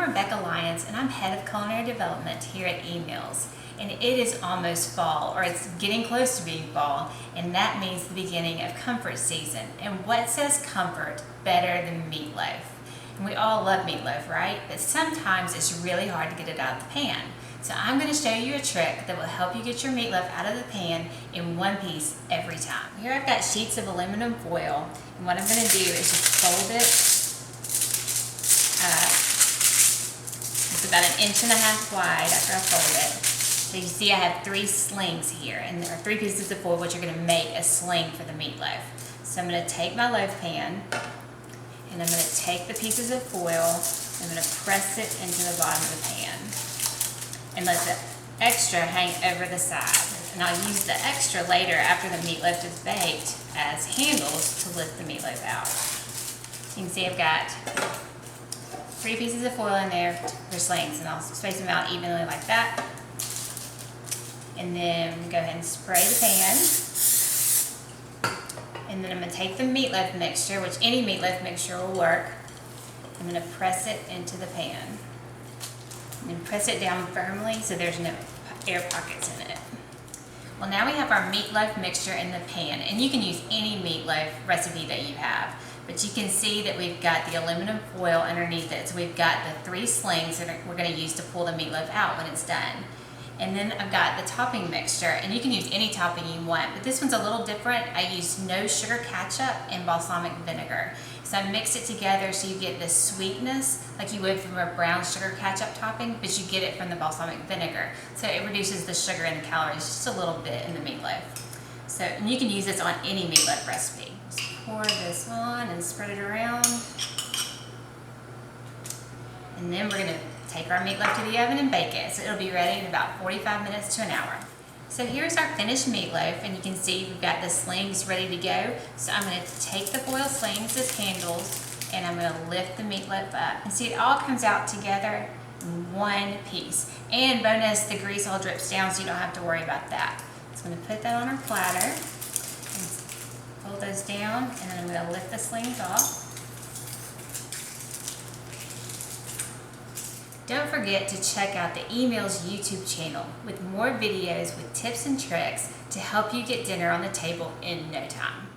Rebecca Lyons, and I'm Head of Culinary Development here at eMeals. And it is almost fall, or it's getting close to being fall, and that means the beginning of comfort season. And what says comfort better than meatloaf? And we all love meatloaf, right? But sometimes it's really hard to get it out of the pan. So I'm going to show you a trick that will help you get your meatloaf out of the pan in one piece every time. Here I've got sheets of aluminum foil, and what I'm going to do is just fold it up. It's about 1.5 inches wide after I fold it. So you see I have 3 slings here, and there are 3 pieces of foil which are going to make a sling for the meatloaf. So I'm going to take my loaf pan, and I'm going to take the pieces of foil, and I'm going to press it into the bottom of the pan, and let the extra hang over the side. And I'll use the extra later after the meatloaf is baked as handles to lift the meatloaf out. You can see I've got 3 pieces of foil in there for slings, and I'll space them out evenly like that. And then go ahead and spray the pan. And then I'm going to take the meatloaf mixture, which any meatloaf mixture will work. I'm going to press it into the pan. And press it down firmly so there's no air pockets in it. Well, now we have our meatloaf mixture in the pan, and you can use any meatloaf recipe that you have. But you can see that we've got the aluminum foil underneath it, so we've got the 3 slings that we're going to use to pull the meatloaf out when it's done. And then I've got the topping mixture, and you can use any topping you want, but this one's a little different. I used no sugar ketchup and balsamic vinegar. So I mixed it together so you get this sweetness like you would from a brown sugar ketchup topping, but you get it from the balsamic vinegar. So it reduces the sugar and the calories just a little bit in the meatloaf. So, and you can use this on any meatloaf recipe. Just pour this on and spread it around. And then we're going to take our meatloaf to the oven and bake it. So it'll be ready in about 45 minutes to an hour. So here's our finished meatloaf, and you can see we've got the slings ready to go. So I'm going to take the foil slings as handles, and I'm going to lift the meatloaf up. And see, it all comes out together in one piece. And bonus, the grease all drips down, so you don't have to worry about that. So I'm going to put that on our platter, and fold those down, and then I'm going to lift the slings off. Don't forget to check out the eMeals YouTube channel with more videos with tips and tricks to help you get dinner on the table in no time.